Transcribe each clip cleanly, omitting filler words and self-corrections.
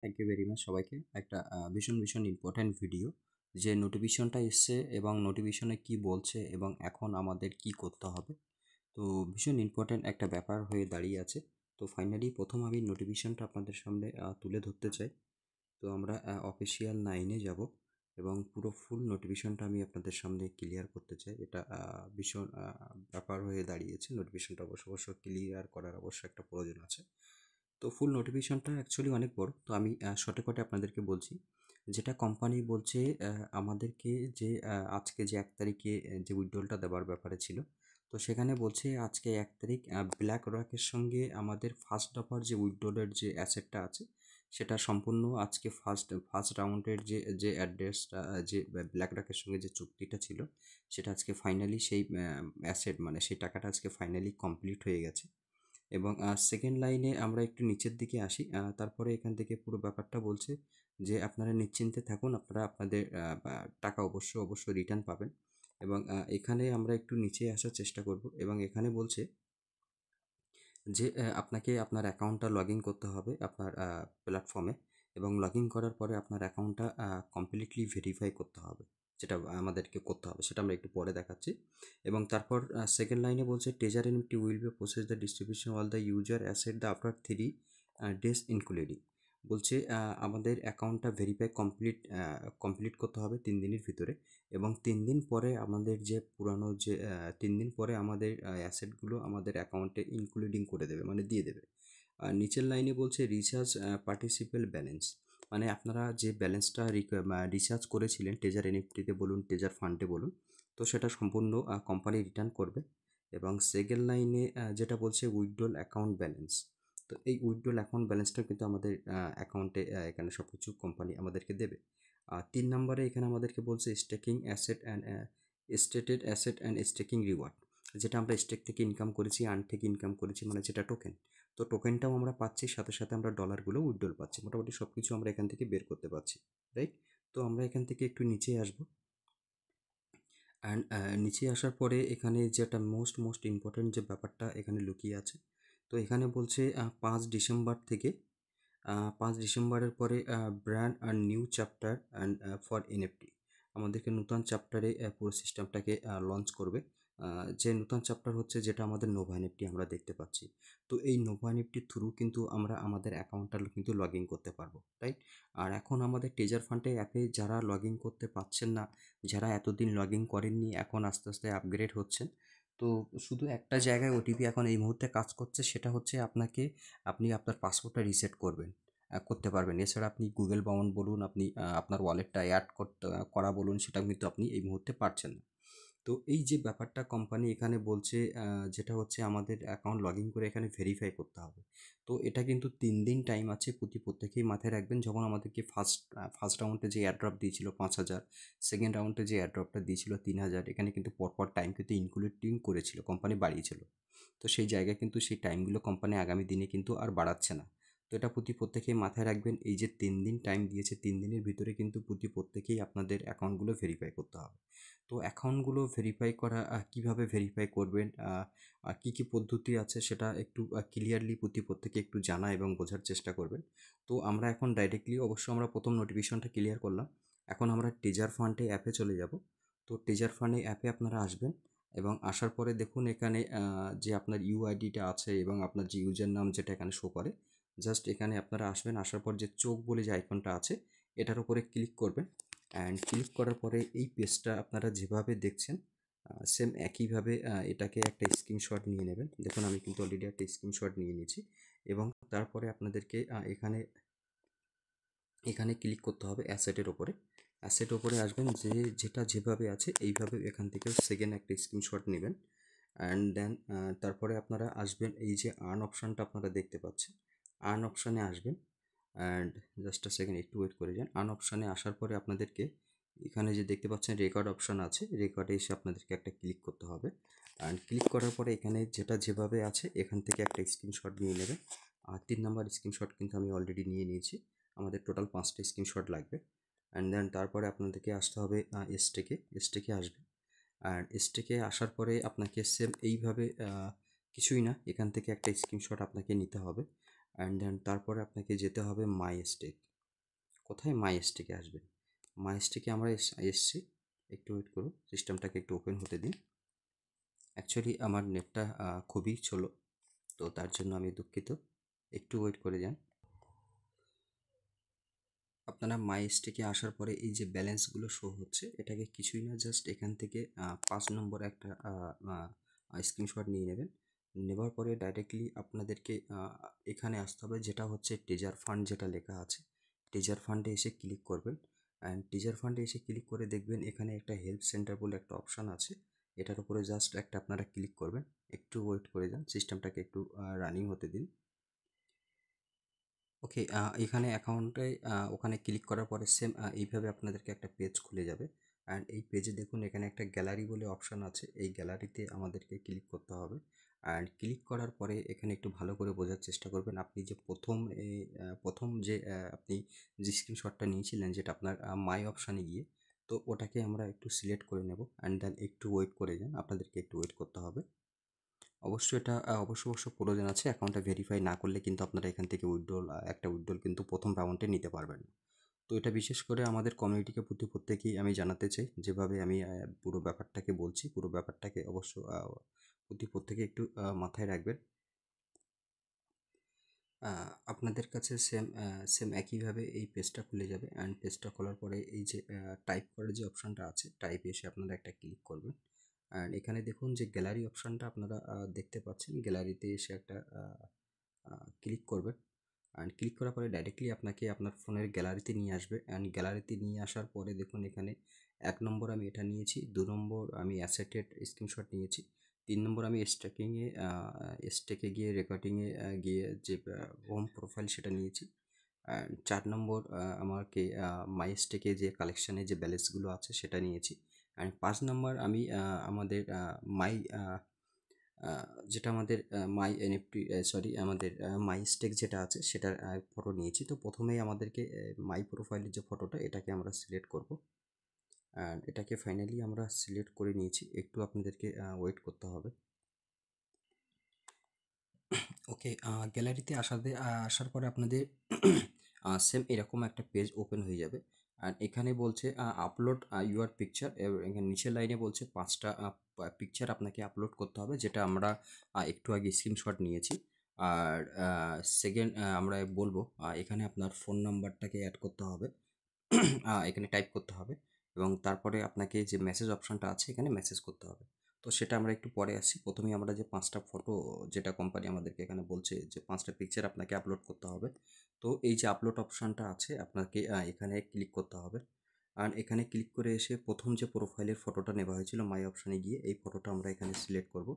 Thank you very much সবাইকে। একটা ভীষণ ইম্পর্ট্যান্ট ভিডিও, যে নোটিফিকেশনটা এসছে এবং নোটিফিকেশনে কি বলছে এবং এখন আমাদের কি করতে হবে। তো ভীষণ ইম্পর্ট্যান্ট একটা ব্যাপার হয়ে দাঁড়িয়ে আছে। তো ফাইনালি প্রথম আমি নোটিফিকেশনটা আপনাদের সামনে তুলে ধরতে চাই। তো আমরা অফিসিয়াল 9-এ যাব এবং পুরো ফুল নোটিফিকেশনটা আমি আপনাদের সামনে ক্লিয়ার করতে চাই। এটা ভীষণ ব্যাপার হয়ে দাঁড়িয়েছে। নোটিফিকেশনটা অবশ্য ক্লিয়ার করার একটা প্রয়োজন আছে। তো ফুল নোটিফিকেশনটা অ্যাকচুয়ালি অনেক বড়। তো আমি শর্টকাটে আপনাদেরকে বলছি। যেটা কোম্পানি বলছে, আমাদেরকে যে আজকে যে 1 তারিখে যে উইথড্রলটা দেওয়ার ব্যাপারে ছিল। তো সেখানে বলছে আজকে 1 তারিখ ব্ল্যাক রকের সঙ্গে আমাদের ফার্স্ট দফার যে উইথড্রলের যে অ্যাসেটটা আছে, সেটা সম্পূর্ণ আজকে ফার্স্ট রাউন্ডের যে অ্যাড্রেসটা, যে ব্ল্যাক রকের সঙ্গে যে চুক্তিটা ছিল, সেটা আজকে ফাইনালি সেই অ্যাসেট মানে সেই টাকাটা আজকে ফাইনালি কমপ্লিট হয়ে গেছে। এবং সেকেন্ড লাইনে আমরা একটু নিচের দিকে আসি। তারপরে এখান থেকে পুরো ব্যাপারটা বলছে যে আপনারা নিশ্চিন্তে থাকুন, আপনারা আপনাদের টাকা অবশ্যই রিটার্ন পাবেন। এবং এখানে আমরা একটু নিচে আসার চেষ্টা করব এবং এখানে বলছে যে আপনাকে আপনার অ্যাকাউন্টটা লগ ইন করতে হবে আপনার প্ল্যাটফর্মে, এবং লগ ইন করার পরে আপনার অ্যাকাউন্টটা কমপ্লিটলি ভেরিফাই করতে হবে। যেটা আমাদেরকে করতে হবে সেটা আমরা একটু পরে দেখাচ্ছি। এবং তারপর সেকেন্ড লাইনে বলছে treasure NFT will be process the distribution all the user asset the after 3 days including. বলছে আমাদের অ্যাকাউন্টটা ভেরিফাই কমপ্লিট করতে হবে 3 দিনের ভিতরে, এবং 3 দিন পরে আমাদের যে পুরানো যে 3 দিন পরে আমাদের অ্যাসেটগুলো আমাদের অ্যাকাউন্টে ইনক্লুডিং করে দেবে, মানে দিয়ে দেবে। আর নিচের লাইনে বলছে রিচার্জ পার্টিসিপেল ব্যালেন্স, মানে আপনারা যে ব্যালেন্সটা রিচার্জ করেছিলেন টেজার এনএফটিতে বলুন, টেজার ফান্ডে বলুন, তো সেটা সম্পূর্ণ কোম্পানি রিটার্ন করবে। এবং সেকেন্ড লাইনে যেটা বলছে উইথড্রল অ্যাকাউন্ট ব্যালেন্স, তো এই উইথড্রল অ্যাকাউন্ট ব্যালেন্সটা কিন্তু আমাদের অ্যাকাউন্টে এখানে সব কিছু কোম্পানি আমাদেরকে দেবে। আর 3 নম্বরে এখানে আমাদেরকে বলছে staking asset and stated asset and staking reward, যেটা আমরা স্টেক থেকে ইনকাম করেছি, আর্ন থেকে ইনকাম করেছি, মানে যেটা টোকেন। তো টোকেনটাও আমরা পাচ্ছি, সাথে সাথে আমরা ডলারগুলো উইথড্রল পাচ্ছি, মোটামুটি সব কিছু আমরা এখান থেকে বের করতে পারছি, রাইট? তো আমরা এখান থেকে একটু নিচে আসবো। অ্যান্ড নিচে আসার পরে এখানে যেটা মোস্ট ইম্পর্ট্যান্ট যে ব্যাপারটা এখানে লুকিয়ে আছে, তো এখানে বলছে 5 ডিসেম্বর থেকে 5 ডিসেম্বরের পরে ব্র্যান্ড আর new chapter and for NFT, আমাদেরকে নতুন চ্যাপ্টারে পুরো সিস্টেমটাকে লঞ্চ করবে। যে নতুন চ্যাপ্টার হচ্ছে যেটা আমাদের নোভা এনএফটি আমরা দেখতে পাচ্ছি। তো এই নোভা এনএফটির থ্রু কিন্তু আমরা আমাদের অ্যাকাউন্টটা কিন্তু লগ ইন করতে পারবো, রাইট? আর এখন আমাদের টেজার ফান্ডে অ্যাপে যারা লগ ইন করতে পারছেন না, যারা এতদিন লগ ইন করেননি, এখন আস্তে আস্তে আপগ্রেড হচ্ছেন। তো শুধু একটা জায়গায় ওটিপি এখন এই মুহূর্তে কাজ করছে, সেটা হচ্ছে আপনি আপনার পাসওয়ার্ডটা রিসেট করতে পারবেন। এছাড়া আপনি গুগল বাউন্ড বলুন, আপনি আপনার ওয়ালেটটা অ্যাড করা বলুন, সেটা কিন্তু আপনি এই মুহূর্তে পারছেন না। তো এই যে ব্যাপারটা কোম্পানি এখানে বলছে, যেটা হচ্ছে আমাদের অ্যাকাউন্ট লগ ইন করে এখানে ভেরিফাই করতে হবে। তো এটা কিন্তু 3 দিন টাইম আছে, প্রত্যেকেই মাথায় রাখবেন। যখন আমাদেরকে ফার্স্ট রাউন্ডে যে এয়ারড্রপ দিয়েছিল 5,000, সেকেন্ড রাউন্ডে যে এয়ারড্রপটা দিয়েছিল 3,000, এখানে কিন্তু পরপর টাইম কিন্তু ইনক্লুডিং করেছিল, কোম্পানি বাড়িয়েছিল। তো সেই জায়গায় কিন্তু সেই টাইমগুলো কোম্পানি আগামী দিনে কিন্তু আর বাড়াচ্ছে না। তো এটা প্রত্যেকেই মাথায় রাখবেন। এই যে 3 দিন টাইম দিয়েছে, 3 দিনের ভিতরে কিন্তু প্রত্যেকেই আপনাদের অ্যাকাউন্টগুলো ভেরিফাই করতে হবে। তো অ্যাকাউন্টগুলো ভেরিফাই করা, কীভাবে ভেরিফাই করবেন, কী কী পদ্ধতি আছে, সেটা একটু ক্লিয়ারলি প্রত্যেকে একটু জানা এবং বোঝার চেষ্টা করবেন। তো আমরা এখন ডাইরেক্টলি আমরা প্রথম নোটিফিকেশনটা ক্লিয়ার করলাম। এখন আমরা টেজার ফান্ডে অ্যাপে চলে যাব। তো টেজার ফান্ডে অ্যাপে আপনারা আসবেন এবং আসার পরে দেখুন এখানে যে আপনার ইউআইডিটা আছে এবং আপনার যে ইউজার নাম যেটা এখানে শো করে, জাস্ট এখানে আপনারা আসবেন। আসার পর যে চোখ বলে যে আইকনটা আছে, এটার উপরে ক্লিক করবেন। অ্যান্ড ক্লিক করার পরে এই পেজটা আপনারা যেভাবে দেখছেন, সেম একইভাবে এটাকে একটা স্ক্রিনশট নিয়ে নেবেন। দেখুন আমি কিন্তু অলরেডি একটা স্ক্রিনশট নিয়ে নিয়েছি। এবং তারপরে আপনাদেরকে এখানে এখানে ক্লিক করতে হবে অ্যাসেটের ওপরে। অ্যাসেট ওপরে আসবেন, যেটা যেভাবে আছে এইভাবে এখান থেকে সেকেন্ড একটা স্ক্রিনশট নেবেন। অ্যান্ড দেন তারপরে আপনারা আসবেন, এই যে আর্ন অপশানটা আপনারা দেখতে পাচ্ছেন, আর্ন অপশানে আসবেন। অ্যান্ড জাস্ট আ সেকেন্ড, একটু ওয়েট করে যান। আর্ন অপশানে আসার পরে আপনাদেরকে এখানে যে দেখতে পাচ্ছেন রেকর্ড অপশান আছে, রেকর্ডে এসে আপনাদেরকে একটা ক্লিক করতে হবে। অ্যান্ড ক্লিক করার পরে এখানে যেটা যেভাবে আছে এখান থেকে একটা স্ক্রিনশট নিয়ে নেবেন। আর 3 নম্বর স্ক্রিনশট কিন্তু আমি অলরেডি নিয়ে নিয়েছি। আমাদের টোটাল 5টা স্ক্রিনশট লাগবে। অ্যান্ড দেন তারপরে আপনাদেরকে আসতে হবে স্টেকে আসবে। আর স্টেকে আসার পরে আপনাকে সেম এইভাবে কিছুই না, এখান থেকে একটা স্ক্রিনশট আপনাকে নিতে হবে। অ্যান্ড দেন তারপরে আপনাকে যেতে হবে মাই স্টেক। কোথায় মাই স্টেকে আসবেন। মাই স্টেকে আমরা এসছি, একটু ওয়েট করুন, সিস্টেমটাকে একটু ওপেন হতে দিন। অ্যাকচুয়ালি আমার নেটটা খুবই স্লো, তো তার জন্য আমি দুঃখিত, একটু ওয়েট করে যান। আপনারা মাই স্টেকে আসার পরে এই যে ব্যালেন্সগুলো শো হচ্ছে, এটাকে কিছুই না, জাস্ট এখান থেকে 5 নম্বর একটা স্ক্রিনশট নিয়ে নেবেন। নেবার পরে ডাইরেক্টলি আপনাদেরকে এখানে আসতে হবে, যেটা হচ্ছে টিজার ফান্ড যেটা লেখা আছে, টিজার ফান্ডে এসে ক্লিক করবেন। অ্যান্ড টিজার ফান্ডে এসে ক্লিক করে দেখবেন এখানে একটা হেল্প সেন্টার বলে একটা অপশান আছে, এটার উপরে জাস্ট একটা আপনারা ক্লিক করবেন। একটু ওয়েট করে যান, সিস্টেমটাকে একটু রানিং হতে দিন। ওকে, এখানে অ্যাকাউন্টে ওখানে ক্লিক করার পরে সেম এইভাবে আপনাদেরকে একটা পেজ খুলে যাবে। অ্যান্ড এই পেজে দেখুন এখানে একটা গ্যালারি বলে অপশান আছে, এই গ্যালারিতে আমাদেরকে ক্লিক করতে হবে। অ্যান্ড ক্লিক করার পরে এখানে একটু ভালো করে বোঝার চেষ্টা করবেন, আপনি যে প্রথম যে আপনি যে স্ক্রিনশটটা নিয়েছিলেন, যেটা আপনার মাই অপশানে গিয়ে, তো ওটাকে আমরা একটু সিলেক্ট করে নেব। অ্যান্ড দেন একটু ওয়েট করে যান, আপনাদেরকে একটু ওয়েট করতে হবে। অবশ্যই এটা অবশ্য প্রয়োজন আছে, অ্যাকাউন্টটা ভেরিফাই না করলে কিন্তু আপনারা এখান থেকে একটা উইথড্রল কিন্তু প্রথম রাউন্ডে নিতে পারবেন না। তো এটা বিশেষ করে আমাদের কমিউনিটিকে প্রত্যেকেই আমি জানাতে চাই, যেভাবে আমি পুরো ব্যাপারটাকে বলছি, পুরো ব্যাপারটাকে অবশ্য প্রত্যেকে একটু মাথায় রাখবেন। আপনাদের কাছে সেম একইভাবে এই পেজটা খুলে যাবে। অ্যান্ড পেজটা খোলার পরে এই যে টাইপ করার যে অপশানটা আছে, টাইপে এসে আপনারা একটা ক্লিক করবেন। অ্যান্ড এখানে দেখুন যে গ্যালারি অপশানটা আপনারা দেখতে পাচ্ছেন, গ্যালারিতে এসে একটা ক্লিক করবেন। অ্যান্ড ক্লিক করার পরে ডাইরেক্টলি আপনাকে আপনার ফোনের গ্যালারিতে নিয়ে আসবে। অ্যান্ড গ্যালারিতে নিয়ে আসার পরে দেখুন এখানে 1 নম্বর আমি এটা নিয়েছি, 2 নম্বর আমি অ্যাসেটের স্ক্রিনশট নিয়েছি, 3 নম্বর আমি স্টেকে গিয়ে রেকর্ডিংয়ে গিয়ে যে হোম প্রোফাইল সেটা নিয়েছি। অ্যান্ড 4 নম্বর আমাকে মাই স্টেকে যে কালেকশানে যে ব্যালেন্সগুলো আছে সেটা নিয়েছি। অ্যান্ড 5 নম্বর আমি আমাদের মাই যেটা আমাদের মাই এনএফটি সরি আমাদের মাই স্টেক যেটা আছে সেটার ফটো নিয়েছি। তো প্রথমেই আমাদেরকে মাই প্রোফাইলের যে ফটোটা, এটাকে আমরা সিলেক্ট করব। অ্যান্ড এটাকে ফাইনালি আমরা সিলেক্ট করে নিয়েছি, একটু আপনাদেরকে ওয়েট করতে হবে। ওকে, গ্যালারিতে আসার পরে আপনাদের সেম এরকম একটা পেজ ওপেন হয়ে যাবে। আর এখানে বলছে আপলোড ইউর পিকচার, এখানে নিচের লাইনে বলছে 5টা পিকচার আপনাকে আপলোড করতে হবে, যেটা আমরা একটু আগে স্ক্রিনশট নিয়েছি। আর সেকেন্ড আমরা বলবো এখানে আপনার ফোন নাম্বারটাকে অ্যাড করতে হবে, এখানে টাইপ করতে হবে, এবং তারপরে আপনাকে যে মেসেজ অপশানটা আছে এখানে মেসেজ করতে হবে। তো সেটা আমরা একটু পরে আসি, প্রথমেই আমরা যে 5টা ফটো, যেটা কোম্পানি আমাদেরকে এখানে বলছে যে 5টা পিকচার আপনাকে আপলোড করতে হবে, তো এই যে আপলোড অপশানটা আছে আপনাকে এখানে ক্লিক করতে হবে। আর এখানে ক্লিক করে এসে প্রথম যে প্রোফাইলের ফটোটা নেওয়া হয়েছিল মাই অপশানে গিয়ে, এই ফটোটা আমরা এখানে সিলেক্ট করব।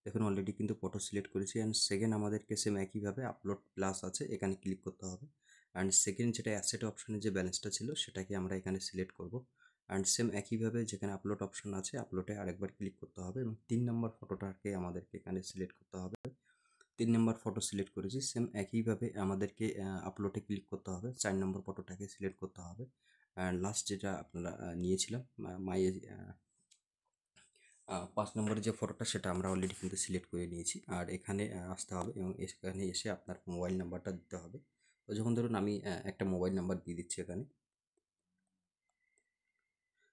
দেখুন অলরেডি কিন্তু ফটো সিলেক্ট করেছি। অ্যান্ড সেকেন্ড আমাদেরকে সেম একইভাবে আপলোড প্লাস আছে, এখানে ক্লিক করতে হবে। অ্যান্ড সেকেন্ড যেটা অ্যাসেট অপশানে যে ব্যালেন্সটা ছিল সেটাকে আমরা এখানে সিলেক্ট করব। অ্যান্ড সেম একইভাবে যেখানে আপলোড অপশান আছে, আপলোডে আরেকবার ক্লিক করতে হবে, এবং 3 নম্বর ফটোটাকে আমাদেরকে এখানে সিলেক্ট করতে হবে। 3 নম্বর ফটো সিলেক্ট করেছি, সেম একইভাবে আমাদেরকে আপলোডে ক্লিক করতে হবে, 4 নম্বর ফটোটাকে সিলেক্ট করতে হবে। অ্যান্ড লাস্ট যেটা আপনারা নিয়েছিলাম মাই 5 নম্বরের যে ফটোটা, সেটা আমরা অলরেডি কিন্তু সিলেক্ট করে নিয়েছি। আর এখানে আসতে হবে, এবং এখানে এসে আপনার মোবাইল নাম্বারটা দিতে হবে। তো যখন ধরুন আমি একটা মোবাইল নাম্বার দিয়ে দিচ্ছি এখানে,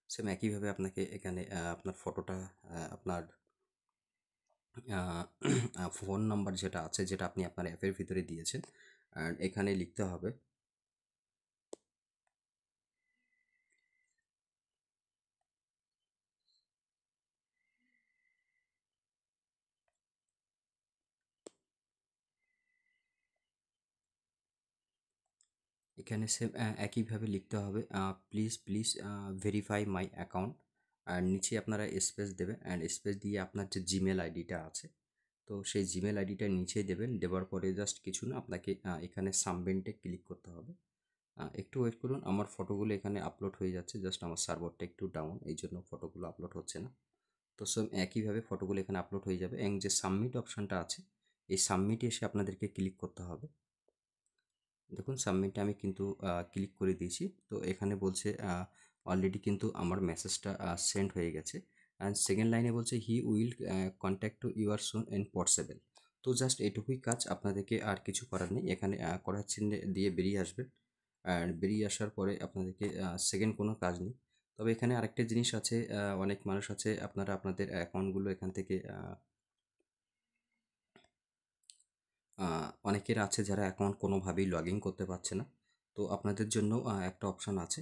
সেম একইভাবে আপনাকে এখানে আপনার ফটোটা আপনার ফোন নাম্বার যেটা আছে, যেটা আপনি আপনার অ্যাপের ভিতরে দিয়েছেন, অ্যান্ড এখানে লিখতে হবে। এখানে সেম একইভাবে লিখতে হবে, প্লিজ ভেরিফাই মাই অ্যাকাউন্ট। আর নিচে আপনারা স্পেস দেবেন, অ্যান্ড স্পেস দিয়ে আপনার যে জিমেল আইডিটা আছে, তো সেই জিমেল আইডিটা নিচেই দেবেন। দেওয়ার পরে জাস্ট কিছু না, আপনাকে এখানে সাবমিটে ক্লিক করতে হবে। একটু ওয়েট করুন, আমার ফটোগুলো এখানে আপলোড হয়ে যাচ্ছে, জাস্ট আমার সার্ভারটা একটু ডাউন, এই জন্য ফটোগুলো আপলোড হচ্ছে না। তো সেম একইভাবে ফটোগুলো এখানে আপলোড হয়ে যাবে, এবং যে সাবমিট অপশানটা আছে, এই সাবমিটে এসে আপনাদেরকে ক্লিক করতে হবে। দেখুন সাবমিটে আমি কিন্তু ক্লিক করে দিয়েছি। তো এখানে বলছে অলরেডি কিন্তু আমার মেসেজটা সেন্ড হয়ে গেছে। অ্যান্ড সেকেন্ড লাইনে বলছে he will contact to your soon and possible. তো জাস্ট এটুকুই কাজ, আপনাদেরকে আর কিছু করার নেই। এখানে করার চিহ্নে দিয়ে বেরিয়ে আসবেন। অ্যান্ড বেরিয়ে আসার পরে আপনাদেরকে সেকেন্ড কোনো কাজ নেই। তবে এখানে আরেকটা জিনিস আছে, অনেক মানুষ আছে আপনারা আপনাদের অ্যাকাউন্টগুলো এখান থেকে অনেকের আছে যারা অ্যাকাউন্ট কোনোভাবেই লগ ইন করতে পারছে না। তো আপনাদের জন্য একটা অপশান আছে।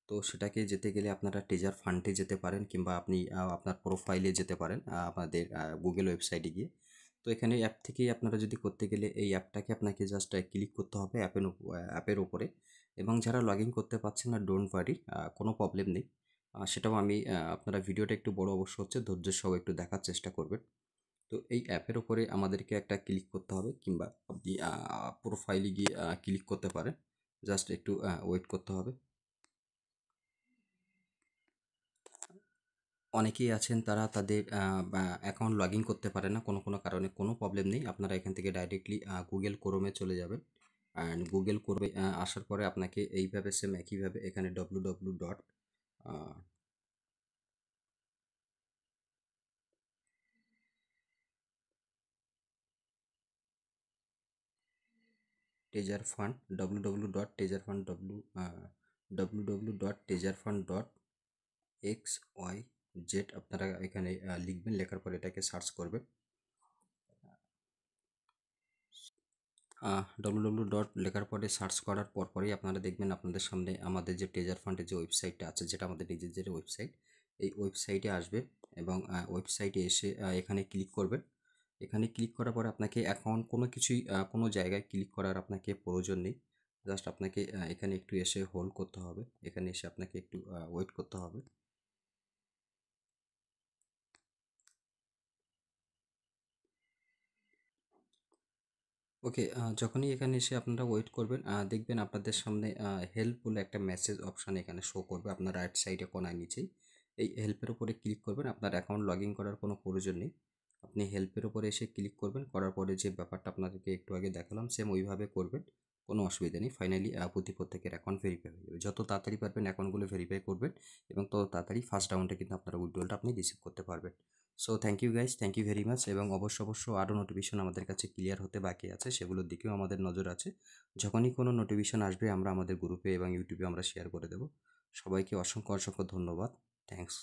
তো সেটাকে যেতে গেলে আপনারা ট্রেজার ফান্ডে যেতে পারেন, কিংবা আপনি আপনার প্রোফাইলে যেতে পারেন আপনাদের গুগল ওয়েবসাইটে গিয়ে। তো এখানে অ্যাপ থেকেই আপনারা যদি করতে গেলে এই অ্যাপটাকে আপনাকে জাস্ট ক্লিক করতে হবে অ্যাপের ওপরে। এবং যারা লগ ইন করতে পারছেন না, ডোন্ট ওয়ারি, কোনো প্রবলেম নেই। সেটাও আমি আপনারা ভিডিওটা একটু বড় অবশ্য হচ্ছে, ধৈর্য সহ একটু দেখার চেষ্টা করবেন। তো এই অ্যাপের ওপরে আমাদেরকে একটা ক্লিক করতে হবে, কিংবা আপনি প্রোফাইলে গিয়ে ক্লিক করতে পারেন। জাস্ট একটু ওয়েট করতে হবে। অনেকেই আছেন তারা তাদের অ্যাকাউন্ট লগ ইন করতে পারে না কোনো কোনো কারণে, কোনো প্রবলেম নেই। আপনারা এখান থেকে ডাইরেক্টলি গুগল ক্রোমে চলে যাবেন। অ্যান্ড গুগল ক্রোমে আসার পরে আপনাকে এইভাবে সেম একইভাবে এখানে www dot taser fund www.tejarfund.xyz আপনারা এখানে লিখবেন, লেখার পর এটাকে সার্চ করবেন। www ডট লেখার পরে সার্চ করার পরপরই আপনারা দেখবেন আপনাদের সামনে আমাদের যে ট্রেজার ফান্ডের যে ওয়েবসাইটটা আছে, যেটা আমাদের নিজেদের ওয়েবসাইট, এই ওয়েবসাইটে আসবে। এবং ওয়েবসাইটে এসে এখানে ক্লিক করবেন। এখানে ক্লিক করার পরে আপনাকে অ্যাকাউন্ট কোনো কিছুই কোনো জায়গায় ক্লিক করার আপনাকে প্রয়োজন নেই। জাস্ট আপনাকে এখানে একটু এসে হোল্ড করতে হবে, এখানে এসে আপনাকে একটু ওয়েট করতে হবে। ওকে, যখনই এখানে এসে আপনারা ওয়েট করবেন, দেখবেন আপনাদের সামনে হেল্প বলে একটা মেসেজ অপশান এখানে শো করবে আপনার রাইট সাইডে কোনায় নিচেই। এই হেল্পের উপরে ক্লিক করবেন, আপনার অ্যাকাউন্ট লগ ইন করার কোনো প্রয়োজন নেই। আপনি হেল্পের উপরে এসে ক্লিক করবেন, করার পরে যে ব্যাপারটা আপনাদেরকে একটু আগে দেখালাম সেম ওইভাবে করবেন, কোনো অসুবিধা নেই। ফাইনালি প্রত্যেকের অ্যাকাউন্ট ভেরিফাই হয়ে যাবে। যত তাড়াতাড়ি পারবেন অ্যাকাউন্টগুলো ভেরিফাই করবেন, এবং তত তাড়াতাড়ি ফার্স্ট রাউন্ডে কিন্তু আপনারা উইথড্রলটা আপনি রিসিভ করতে পারবেন। So thank you guys, thank you very much. এবং অবশ্য আরও নোটিফিকেশন আমাদের কাছে ক্লিয়ার হতে বাকি আছে, সেগুলোর দিকেও আমাদের নজর আছে। যখনই কোনো নোটিফিকেশন আসবে আমরা আমাদের গ্রুপে এবং ইউটিউবে আমরা শেয়ার করে দেবো। সবাইকে অসংখ্য ধন্যবাদ। থ্যাংকস।